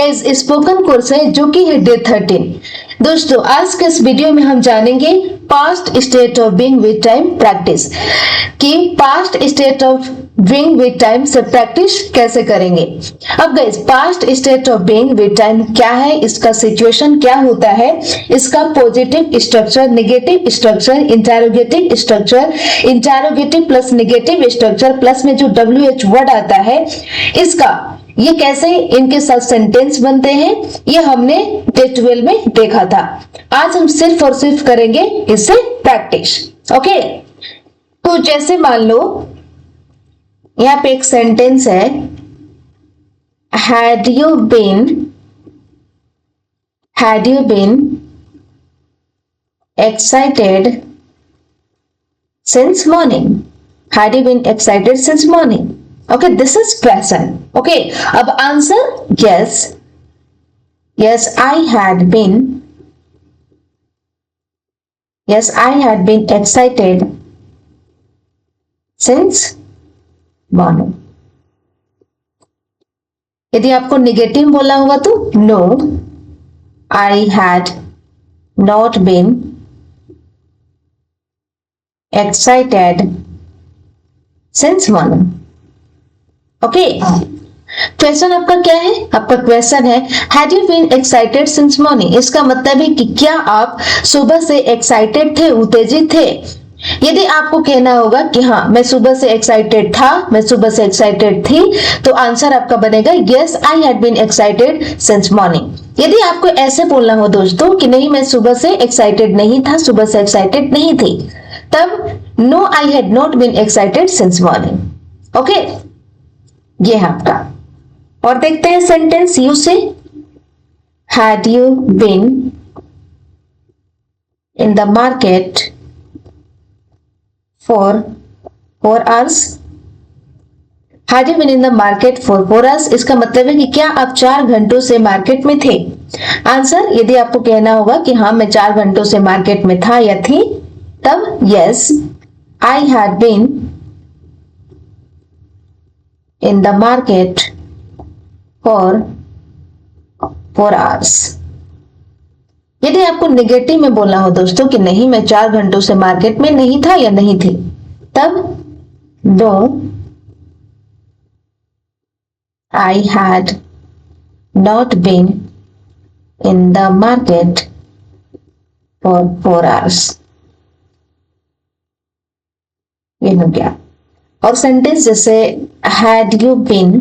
Guys spoken course है जो कि है डे 13। दोस्तों आज के इस वीडियो में हम जानेंगे past state of being with time practice कि past state of being with time से प्रैक्टिस कैसे करेंगे। अब guys past state of being with time क्या है, इसका सिचुएशन क्या होता है, इसका positive structure, negative structure, interrogative structure, interrogative plus negative structure plus में जो WH वर्ड आता है इसका ये कैसे इनके साथ सेंटेंस बनते हैं ये हमने डे 12 में देखा था। आज हम सिर्फ और सिर्फ करेंगे इससे प्रैक्टिस। ओके, तो जैसे मान लो यहां पे एक सेंटेंस है, had you been excited since morning, had you been excited since morning. Okay, this is present. Okay, अब answer yes, I had been excited since morning. यदि आपको नेगेटिव बोला होगा तो no, I had not been excited since morning. Okay, question आपका क्या है? आपका क्वेश्चन है had you been excited since morning. इसका मतलब है कि क्या आप सुबह से एक्साइटेड थे, उत्तेजित थे। यदि आपको कहना होगा कि हाँ मैं सुबह से एक्साइटेड था, मैं सुबह से एक्साइटेड थी, तो आंसर आपका बनेगा yes I had been excited since morning. यदि आपको ऐसे बोलना हो दोस्तों कि नहीं मैं सुबह से एक्साइटेड नहीं था, सुबह से एक्साइटेड नहीं थी, तब no I had not been excited since morning. Okay, ये है आपका। और देखते हैं sentence you say, had you been in the market for 4 hours, had you been in the market for 4 hours। इसका मतलब है कि क्या आप 4 घंटों से मार्केट में थे। आंसर यदि आपको कहना होगा कि हाँ मैं 4 घंटों से मार्केट में था या थी, तब yes I had been in the market for 4 hours। यदि आपको नेगेटिव में बोलना हो दोस्तों कि नहीं मैं 4 घंटों से मार्केट में नहीं था या नहीं थी, तब no I had not been in the market for 4 hours। ये हो गया। और सेंटेंस जैसे had you been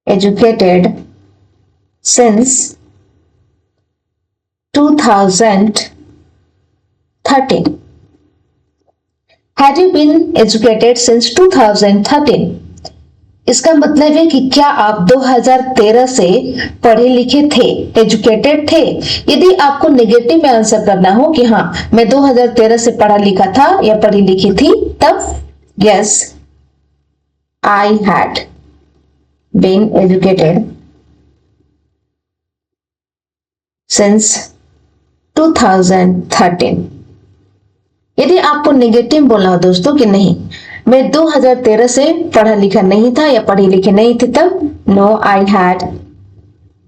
educated since 2013, had you been educated since 2013। इसका मतलब है कि क्या आप 2013 से पढ़े लिखे थे, एजुकेटेड थे। यदि आपको नेगेटिव में आंसर करना हो कि हाँ मैं 2013 से पढ़ा लिखा था या पढ़ी लिखी थी, तब yes I had been educated since 2013। यदि आपको नेगेटिव बोलना हो दोस्तों कि नहीं मैं 2013 से पढ़ा लिखा नहीं था या पढ़ी लिखी नहीं थी, तब no I had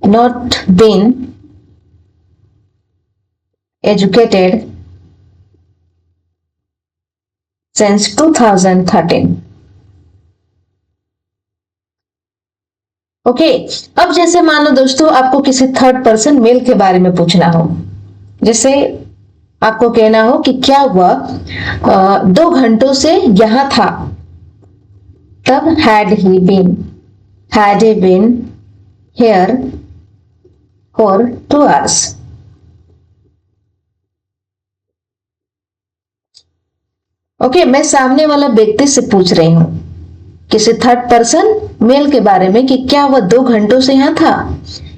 not been educated since 2013। Okay, अब जैसे मान लो दोस्तों आपको किसी थर्ड पर्सन मेल के बारे में पूछना हो, जैसे आपको कहना हो कि क्या वह 2 घंटों से यहां था, तब had he been here for 2 hours। Okay, मैं सामने वाला व्यक्ति से पूछ रही हूं किसी थर्ड पर्सन मेल के बारे में कि क्या वह 2 घंटों से यहां था।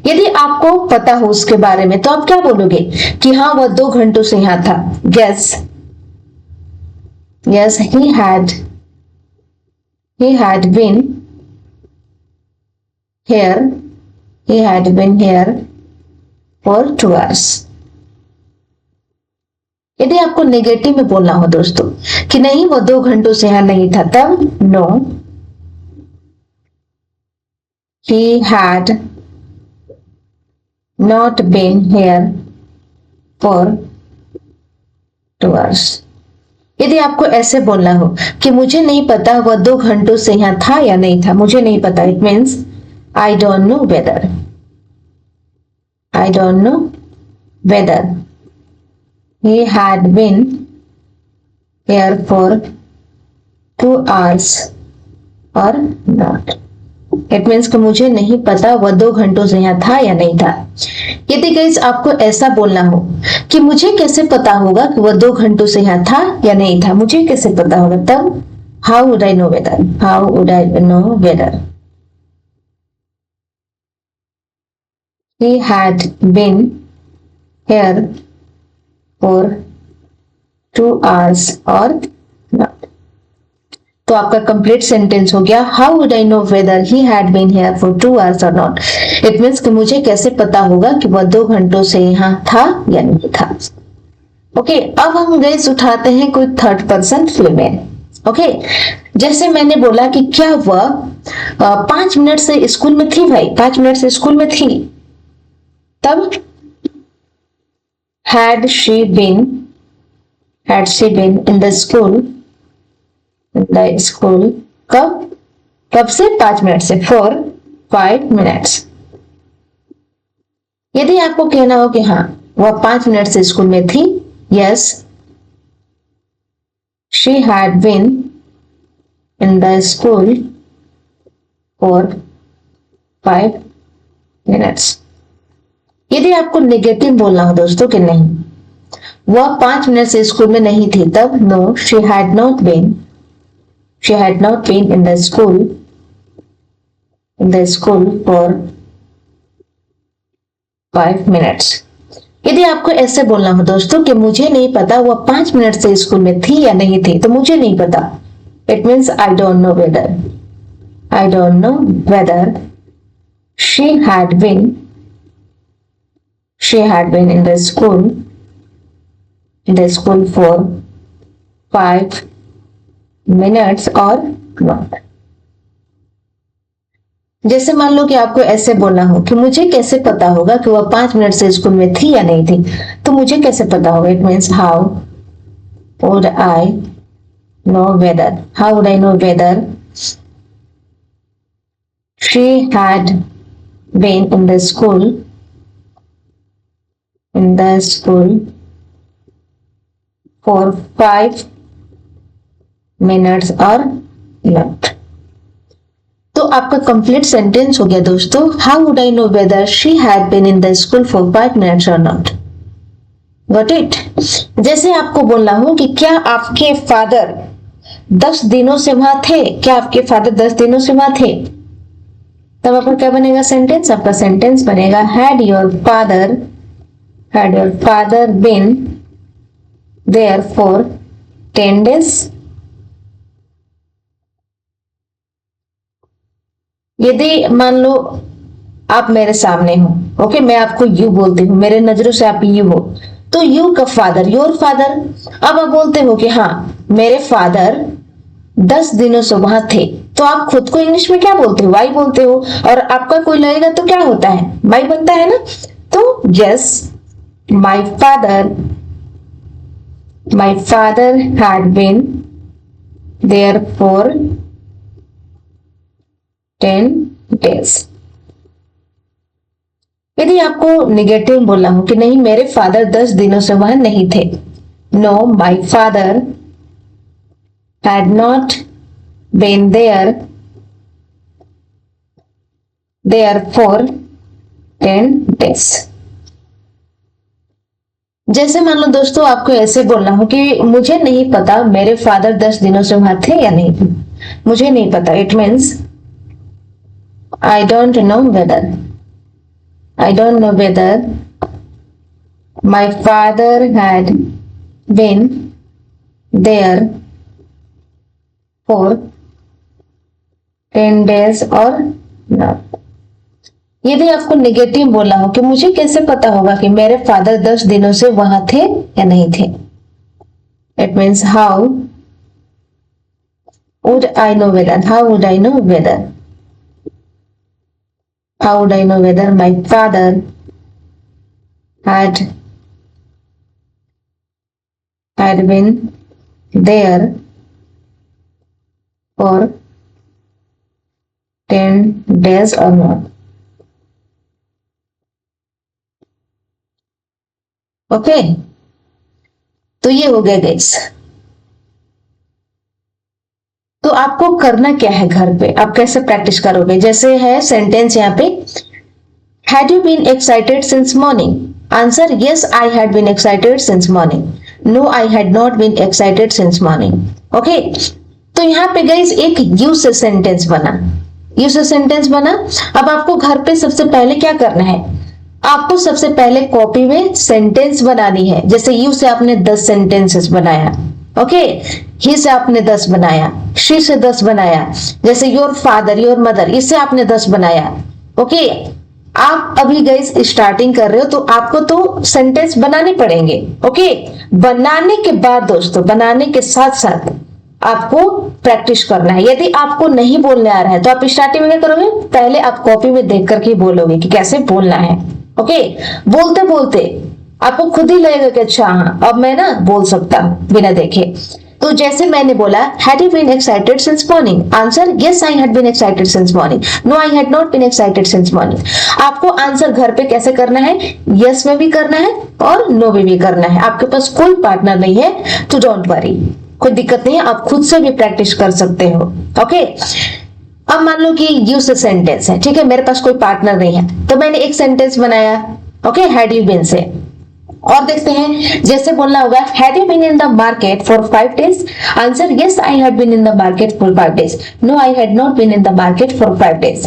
यदि आपको पता हो उसके बारे में तो आप क्या बोलोगे कि हाँ वह 2 घंटों से यहां था। Yes he had been here for 2 hours। यदि आपको नेगेटिव में बोलना हो दोस्तों कि नहीं वो 2 घंटों से यहां नहीं था, तब no he had not been here for 2 hours. यदि आपको ऐसे बोलना हो कि मुझे नहीं पता वह 2 घंटों से यहाँ था या नहीं था, मुझे नहीं पता, it means I don't know weather, I don't know weather he had been here for 2 hours or not. It means कि मुझे नहीं पता वह 2 घंटों से यहाँ था या नहीं था. यदि गाइस आपको ऐसा बोलना हो कि मुझे कैसे पता होगा कि वह 2 घंटों से यहाँ था या नहीं था, मुझे कैसे पता होगा, तब how would I know weather, how would I know weather he had been here for 2 hours or not. तो आपका कंप्लीट सेंटेंस हो गया, how would I know whether he had been here for 2 hours or not. It means कि मुझे कैसे पता होगा कि वह 2 घंटों से यहाँ था या नहीं था. ओके, अब हम गाइस उठाते हैं कोई थर्ड पर्सन फीमेल. ओके, जैसे मैंने बोला कि क्या वह 5 मिनट से स्कूल में थी, भाई 5 मिनट से स्कूल में थी, तब had she been in the school, कब से, 5 मिनट से, for 5 minutes. यदि आपको कहना हो कि हाँ वह 5 मिनट से स्कूल में थी, yes she had been in the school for 5 minutes. यदि आपको नेगेटिव बोलना हो दोस्तों कि नहीं वह 5 मिनट से स्कूल में नहीं थी, तब no she had not been in the school for 5 minutes. यदि आपको ऐसे बोलना हो दोस्तों कि मुझे नहीं पता वह 5 मिनट से स्कूल में थी या नहीं थी, तो मुझे नहीं पता, it means I don't know weather she had been in the school for 5 minutes or not. जैसे मान लो कि आपको ऐसे बोलना हो कि मुझे कैसे पता होगा कि वह 5 मिनट से स्कूल में थी या नहीं थी, तो मुझे कैसे पता होगा, it means how would I know weather she had been in the school for 5 minutes or not. तो आपका कंप्लीट सेंटेंस हो गया दोस्तों, how would I know whether she had been in the school for 5 minutes or not. Got it. जैसे आपको बोलना हो कि क्या आपके फादर 10 दिनों से वहां थे, क्या आपके फादर 10 दिनों से वहां थे, तब आपका क्या बनेगा सेंटेंस, आपका सेंटेंस बनेगा had your father been there for 10 days. यदि मान लो आप मेरे सामने हो, ओके, मैं आपको यू बोलती हूँ, मेरे नजरों से आप यू हो, तो यू का फादर, योर फादर. अब आप बोलते हो कि हाँ मेरे फादर 10 दिनों से वहां थे, तो आप खुद को इंग्लिश में क्या बोलते हो, वाई बोलते हो, और आपका कोई लगेगा तो क्या होता है, वाई बनता है ना. तो yes, my father had been there for 10 days. यदि आपको नेगेटिव बोलना हो कि नहीं मेरे फादर 10 दिनों से वहां नहीं थे, no my father had not been there for 10 days. जैसे मान लो दोस्तों आपको ऐसे बोलना हो कि मुझे नहीं पता मेरे फादर 10 दिनों से वहां थे या नहीं थे, मुझे नहीं पता, it means I don't know whether my father had been there for 10 days or not. यदि आपको नेगेटिव बोलना हो कि मुझे कैसे पता होगा कि मेरे फादर 10 दिनों से वहां थे या नहीं थे, it means how would I know weather How would I know whether my father had been there for 10 days or not? Okay, तो ये हो गया गाइस। तो आपको करना क्या है घर पे, आप कैसे प्रैक्टिस करोगे? जैसे है सेंटेंस यहाँ पे, had you been excited since morning? Answer, yes I had been excited since morning. No I had not been excited since morning. Okay, तो यहाँ पे गाइस एक यूज से सेंटेंस बना, यूज से सेंटेंस बना। अब आपको घर पे सबसे पहले क्या करना है, आपको सबसे पहले कॉपी में सेंटेंस बनानी है। जैसे यू से आपने 10 सेंटेंसेस बनाया, ओके, ही से आपने 10 बनाया, शी से 10 बनाया, जैसे योर फादर, योर मदर, इससे आपने 10 बनाया। ओके, आप अभी गाइस स्टार्टिंग कर रहे हो तो आपको तो सेंटेंस बनाने पड़ेंगे। ओके, बनाने के बाद दोस्तों, बनाने के साथ साथ आपको प्रैक्टिस करना है। यदि आपको नहीं बोलने आ रहा है तो आप स्टार्टिंग में क्या करोगे, पहले आप कॉपी में देख करके बोलोगे कि कैसे बोलना है। ओके, बोलते बोलते आपको खुद ही लगेगा कि अच्छा हाँ अब मैं ना बोल सकता हूं बिना देखे। तो जैसे मैंने बोला, had you been excited since morning? Answer, yes I had been excited since morning. No I had not been excited since morning. आपको आंसर घर पे कैसे करना है, यस में भी करना है और नो में भी करना है। आपके पास कोई पार्टनर नहीं है तो डोंट वरी, कोई दिक्कत नहीं है, आप खुद से भी प्रैक्टिस कर सकते हो। ओके, अब मान लो कि यूज सेंटेंस है, ठीक है, मेरे पास कोई पार्टनर नहीं है तो मैंने एक सेंटेंस बनाया, ओके, हैड यू बीन से। और देखते हैं, जैसे बोलना होगा, had you been in the market for 5 days? Answer, yes I had been in the market for 5 days। No I had not been in the market for 5 days।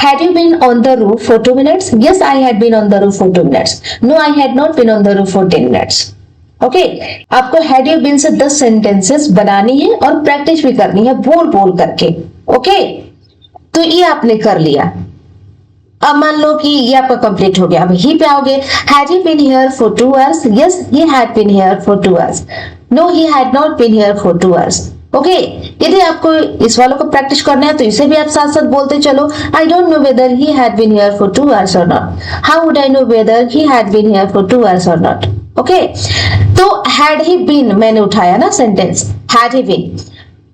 Had you been on the roof for 2 minutes? Yes I had been on the roof for 2 minutes। No I had not been on the roof for 10 minutes। Okay, आपको had you been से 10 sentences बनानी है और practice भी करनी है बोल बोल करके। ओके, तो ये आपने कर लिया। अब मान लो कि ये आपका कंप्लीट हो गया। अब ही पे आओगे, had he been here for 2 hours? Yes he had been here for 2 hours। No he had not been here for 2 hours। Okay, यदि आपको इस वालों को प्रैक्टिस करना है तो इसे भी आप साथ साथ बोलते चलो। I don't know whether he had been here for 2 hours or not. How would I know whether he had been here for 2 hours or not. Okay, तो हैड ही बीन मैंने उठाया ना सेंटेंस, हैड ही बीन।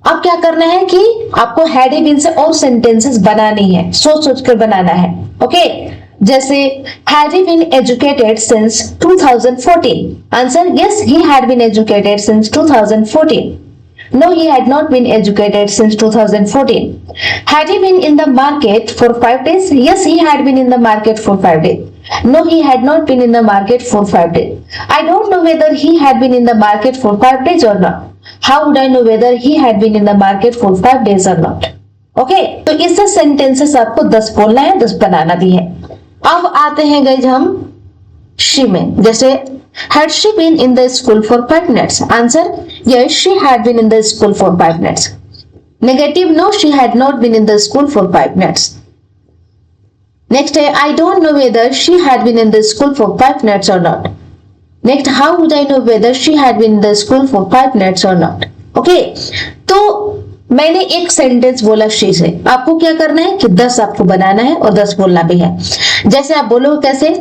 अब क्या करना है कि आपको हैड ही बीन से और सेंटेंसेस बनानी है, सोच सोच कर बनाना है। ओके, जैसे had he been educated since 2014? Answer, yes he had been educated since 2014। No, he had not been educated since 2014. Had he been in the market for 5 days? Yes, he had been in the market for 5 days. No, he had not been in the market for 5 days. I don't know whether he had been in the market for 5 days or not. How would I know whether he had been in the market for 5 days or not? Okay, तो इससे sentences आपको 10 बोलना है, 10 बनाना भी है। अब आते हैं गाइस हम शी में। जैसे had she been in the school for 5 minutes? Answer, yes she had been in the school for 5 minutes. Negative, no she had not been in the school for 5 minutes. Next, I don't know whether she had been in the school for 5 minutes or not. Next, how would I know whether she had been in the school for 5 minutes or not? Okay, तो मैंने एक sentence बोला she से, आपको क्या करना है कि 10 आपको बनाना है और 10 बोलना भी है। जैसे आप बोलोगे कैसे,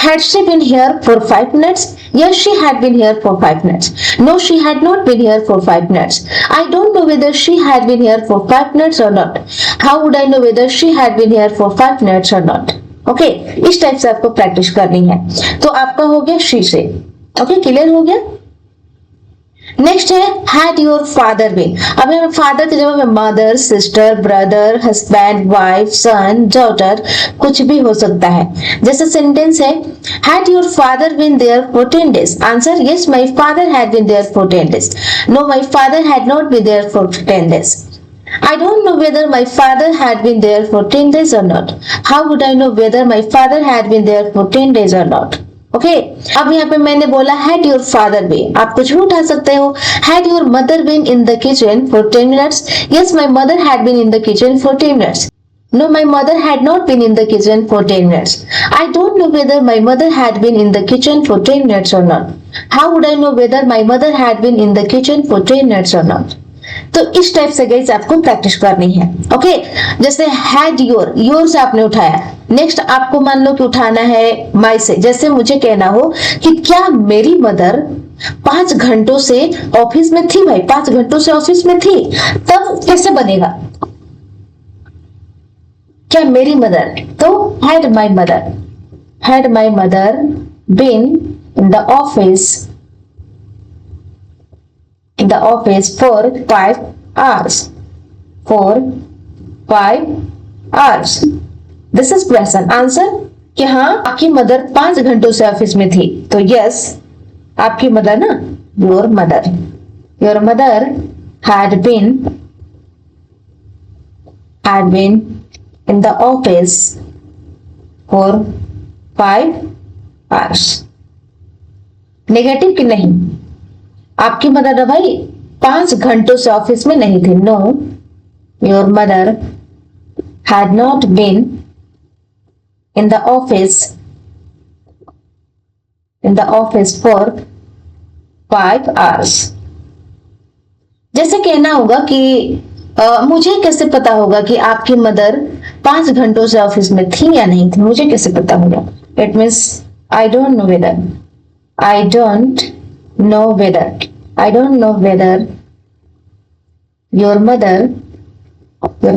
had she been here for 5 minutes? Yes, she had been here for 5 minutes. No, she had not been here for 5 minutes. I don't know whether she had been here for 5 minutes or not. How would I know whether she had been here for 5 minutes or not? Okay, इस type से आपको practice करनी है। तो आपका हो गया she से। ओके, क्लियर हो गया। नेक्स्ट है हैड योर फादर बीन। अब यहाँ फादर की जगह mother, sister, brother, husband, wife, son, daughter, कुछ भी हो सकता है। जैसे सेंटेंस है, had your father been there for 10 days? Answer, yes my father had been there for 10 days। No my father had not been there for 10 days। I don't know whether my father had been there for 10 days or not. How would I know whether my father had been there for 10 days or not? Okay, अब यहाँ पे मैंने बोला had your father been, आप कुछ भी उठा सकते हो। Had your mother been in the kitchen for 10 minutes? Yes my mother had been in the kitchen for 10 minutes। No my mother had not been in the kitchen for 10 minutes। I don't know whether my mother had been in the kitchen for 10 minutes or not। How would I know whether my mother had been in the kitchen for 10 minutes or not? तो इस type से guys आपको practice करनी है। Okay, जैसे had your से आपने उठाया, नेक्स्ट आपको मान लो कि उठाना है माई से। जैसे मुझे कहना हो कि क्या मेरी मदर 5 घंटों से ऑफिस में थी, भाई 5 घंटों से ऑफिस में थी, तब कैसे बनेगा? क्या मेरी मदर, तो had my mother been in the office for 5 hours. This is question. Answer कि हाँ आपकी मदर 5 घंटों से ऑफिस में थी, तो यस आपकी मदर ना, your mother had been in the office for 5 hours. Negative कि नहीं, आपकी मदर ना भाई 5 घंटों से ऑफिस में नहीं थी। No, your mother had not been in the office for 5 hours। जैसे कहना होगा कि मुझे कैसे पता होगा कि आपकी मदर 5 घंटों से ऑफिस में थी या नहीं थी, मुझे कैसे पता होगा? It means I don't no whether your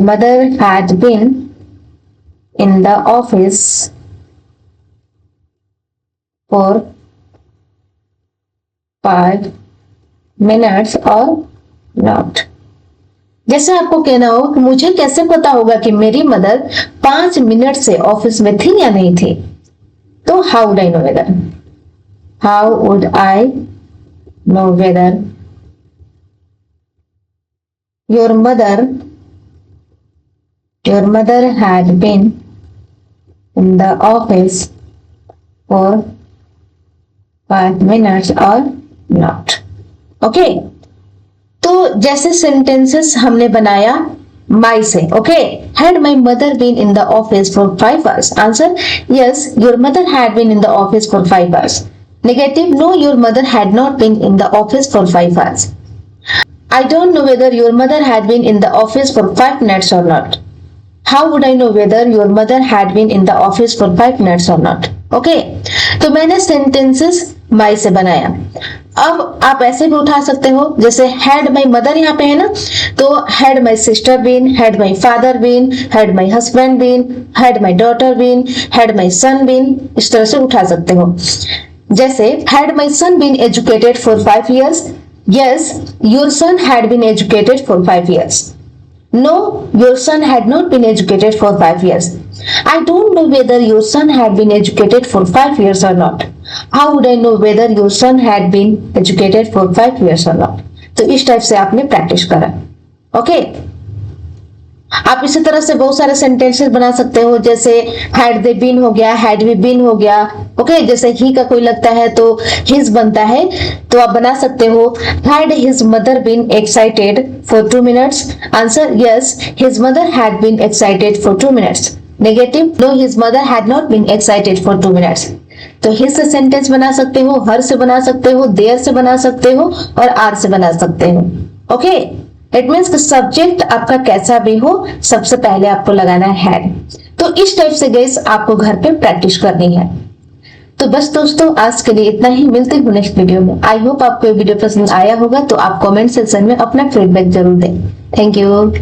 mother had been in the office for 5 minutes or not। जैसे आपको कहना हो कि मुझे कैसे पता होगा कि मेरी मदर 5 मिनट से ऑफिस में थी या नहीं थी, तो how would I know whether your mother had been in the office for 5 minutes or not। Okay, तो जैसे सेंटेंसेस हमने बनाया माई से। Okay, had my mother been in the office for 5 hours। Answer yes, your mother had been in the office for 5 hours। Negative, no, your mother had not been in the office for 5 hours. I don't know whether your mother had been in the office for 5 minutes or not. How would I know whether your mother had been in the office for 5 minutes or not? Okay, तो मैंने sentences my से बनाया। अब आप ऐसे भी उठा सकते हो, जैसे had my mother यहाँ पे है ना, तो had my sister been, had my father been, had my husband been, had my daughter been, had my son been, इस तरह से उठा सकते हो। जैसे had my son been educated for 5 years? Yes, your son had been educated for 5 years. No, your son had not been educated for 5 years. I don't know whether your son had been educated for 5 years or not. How would I know whether your son had been educated for 5 years or not? तो इस type से आपने practice करा। Okay, आप इसी तरह से बहुत सारे सेंटेंसेस बना सकते हो, जैसे हैड दे बीन हो गया, हैड वी बीन हो गया। ओके, जैसे ही का कोई लगता है तो हिज बनता है, तो आप बना सकते हो had his mother been excited for 2 minutes। Answer yes, his mother had been excited for 2 minutes। Negative, no, his mother had not been excited for 2 minutes। तो हिज से सेंटेंस बना सकते हो, हर से बना सकते हो, देयर से बना सकते हो और आर से बना सकते हो। ओके, इट मीन्स कि सब्जेक्ट आपका कैसा भी हो, सबसे पहले आपको लगाना है हैड। तो इस टाइप से गाइस आपको घर पे प्रैक्टिस करनी है। तो बस दोस्तों, आज के लिए इतना ही, मिलते हैं नेक्स्ट वीडियो में। आई होप आपको ये वीडियो पसंद आया होगा, तो आप कमेंट सेक्शन में अपना फीडबैक जरूर दें। Thank you.